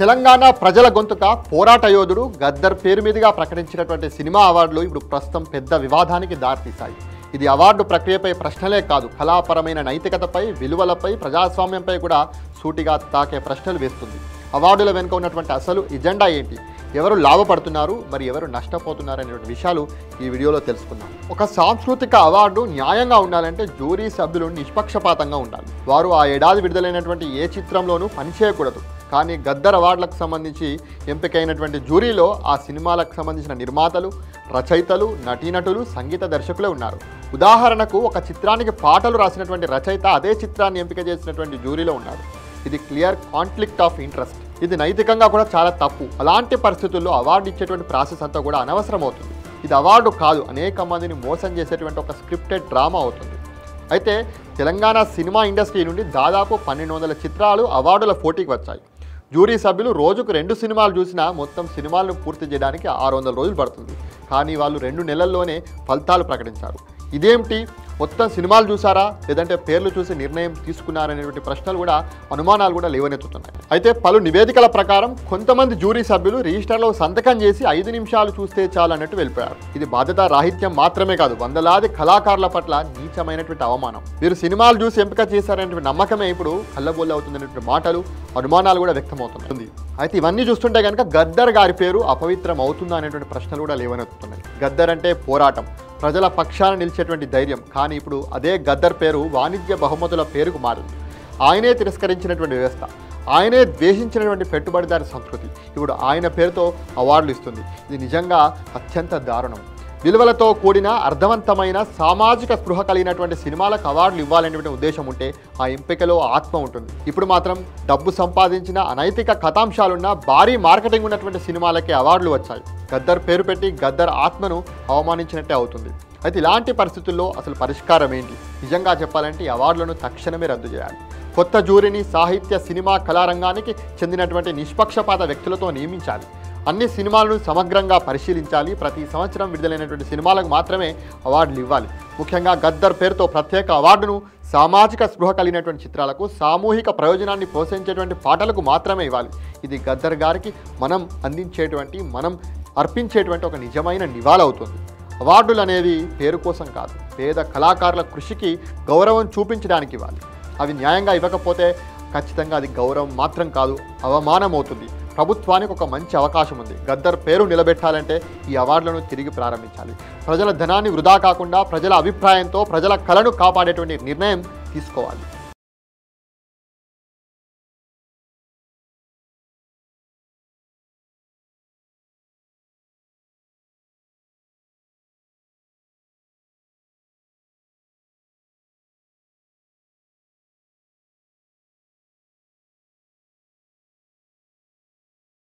తెలంగాణ ప్రజల గొంతుక పోరాట యోధుడు గద్దర్ పేరు మీదుగా ప్రకటించినటువంటి సినిమా అవార్డులు ఇప్పుడు ప్రస్తుతం పెద్ద వివాదానికి దారితీశాయి. ఇది అవార్డు ప్రక్రియపై ప్రశ్నలే కాదు, కళాపరమైన నైతికతపై, విలువలపై, ప్రజాస్వామ్యంపై కూడా సూటిగా తాకే ప్రశ్నలు వేస్తుంది. అవార్డుల వెనుక ఉన్నటువంటి అసలు ఎజెండా ఏంటి, ఎవరు లాభపడుతున్నారు, మరి ఎవరు నష్టపోతున్నారు అనేటువంటి విషయాలు ఈ వీడియోలో తెలుసుకుందాం. ఒక సాంస్కృతిక అవార్డు న్యాయంగా ఉండాలంటే జ్యూరీ సభ్యులు నిష్పక్షపాతంగా ఉండాలి. వారు ఆ ఏడాది విడుదలైనటువంటి ఏ చిత్రంలోనూ పనిచేయకూడదు. కానీ గద్దర్ అవార్డులకు సంబంధించి ఎంపికైనటువంటి జ్యూరీలో ఆ సినిమాలకు సంబంధించిన నిర్మాతలు, రచయితలు, నటీనటులు, సంగీత దర్శకులే ఉన్నారు. ఉదాహరణకు ఒక చిత్రానికి పాటలు రాసినటువంటి రచయిత అదే చిత్రాన్ని ఎంపిక చేసినటువంటి జ్యూరీలో ఉన్నారు. ఇది క్లియర్ కాన్ఫ్లిక్ట్ ఆఫ్ ఇంట్రెస్ట్. ఇది నైతికంగా కూడా చాలా తప్పు. అలాంటి పరిస్థితుల్లో అవార్డు ఇచ్చేటువంటి ప్రాసెస్ అంతా కూడా అనవసరం అవుతుంది. ఇది అవార్డు కాదు, అనేక మందిని మోసం చేసేటువంటి ఒక స్క్రిప్టెడ్ డ్రామా అవుతుంది. అయితే తెలంగాణ సినిమా ఇండస్ట్రీ నుండి దాదాపు 1200 చిత్రాలు అవార్డుల పోటీకి వచ్చాయి. జ్యూరీ సభ్యులు రోజుకు 2 సినిమాలు చూసినా మొత్తం సినిమాలను పూర్తి చేయడానికి 600 రోజులు పడుతుంది. కానీ వాళ్ళు 2 నెలల్లోనే ఫలితాలు ప్రకటించారు. ఇదేమిటి, మొత్తం సినిమాలు చూసారా లేదంటే పేర్లు చూసి నిర్ణయం తీసుకున్నారనేటువంటి ప్రశ్నలు కూడా, అనుమానాలు కూడా లేవనెత్తుతున్నాయి. అయితే పలు నివేదికల ప్రకారం కొంతమంది జ్యూరీ సభ్యులు రిజిస్టర్లో సంతకం చేసి 5 నిమిషాలు చూస్తే చాలు అన్నట్టు వెళ్ళిపోయారు. ఇది బాధ్యత రాహిత్యం మాత్రమే కాదు, వందలాది కళాకారుల పట్ల నీచమైనటువంటి అవమానం. వీరు సినిమాలు చూసి ఎంపిక చేశారనేటువంటి నమ్మకమే ఇప్పుడు కళ్ళబొల్లి అవుతుందనేటువంటి మాటలు, అనుమానాలు కూడా వ్యక్తమవుతుంది. అయితే ఇవన్నీ చూస్తుంటే కనుక గద్దర్ గారి పేరు అపవిత్రం అవుతుందా అనేటువంటి ప్రశ్నలు కూడా లేవనెత్తుతున్నాయి. గద్దర్ అంటే పోరాటం, ప్రజల పక్షాన నిలిచేటువంటి ధైర్యం. కానీ ఇప్పుడు అదే గద్దర్ పేరు వాణిజ్య బహుమతుల పేరుకు మారింది. ఆయనే తిరస్కరించినటువంటి వ్యవస్థ, ఆయనే ద్వేషించినటువంటి పెట్టుబడిదారి సంస్కృతి ఇప్పుడు ఆయన పేరుతో అవార్డులు ఇస్తుంది. ఇది నిజంగా అత్యంత దారుణం. విలువలతో కూడిన అర్థవంతమైన సామాజిక స్పృహ కలిగినటువంటి సినిమాలకు అవార్డులు ఇవ్వాలనేటువంటి ఉద్దేశం ఉంటే ఆ ఎంపికలో ఆత్మ ఉంటుంది. ఇప్పుడు మాత్రం డబ్బు సంపాదించిన అనైతిక కథాంశాలున్న భారీ మార్కెటింగ్ ఉన్నటువంటి సినిమాలకే అవార్డులు వచ్చాయి. గద్దర్ పేరు పెట్టి గద్దర్ ఆత్మను అవమానించినట్టే అవుతుంది. అయితే ఇలాంటి పరిస్థితుల్లో అసలు పరిష్కారం ఏంటి? నిజంగా చెప్పాలంటే ఈ అవార్డులను తక్షణమే రద్దు చేయాలి. కొత్త జ్యూరీని సాహిత్య, సినిమా, కళారంగానికి చెందినటువంటి నిష్పక్షపాత వ్యక్తులతో నియమించాలి. అన్ని సినిమాలను సమగ్రంగా పరిశీలించాలి. ప్రతి సంవత్సరం విడుదలైనటువంటి సినిమాలకు మాత్రమే అవార్డులు ఇవ్వాలి. ముఖ్యంగా గద్దర్ పేరుతో ప్రత్యేక అవార్డును సామాజిక స్పృహ కలిగినటువంటి చిత్రాలకు, సామూహిక ప్రయోజనాన్ని ప్రోత్సహించేటువంటి పాటలకు మాత్రమే ఇవ్వాలి. ఇది గద్దర్ గారికి మనం అందించేటువంటి, మనం అర్పించేటువంటి ఒక నిజమైన నివాళవుతుంది. అవార్డులు అనేవి పేరు కోసం కాదు, పేద కళాకారుల కృషికి గౌరవం చూపించడానికి ఇవ్వాలి. అవి న్యాయంగా ఇవ్వకపోతే ఖచ్చితంగా అది గౌరవం మాత్రం కాదు, అవమానం అవుతుంది. ప్రభుత్వానికి ఒక మంచి అవకాశం ఉంది. గద్దర్ పేరు నిలబెట్టాలంటే ఈ అవార్డులను తిరిగి ప్రారంభించాలి. ప్రజల ధనాన్ని వృధా కాకుండా ప్రజల అభిప్రాయంతో ప్రజల కళను కాపాడేటువంటి నిర్ణయం తీసుకోవాలి.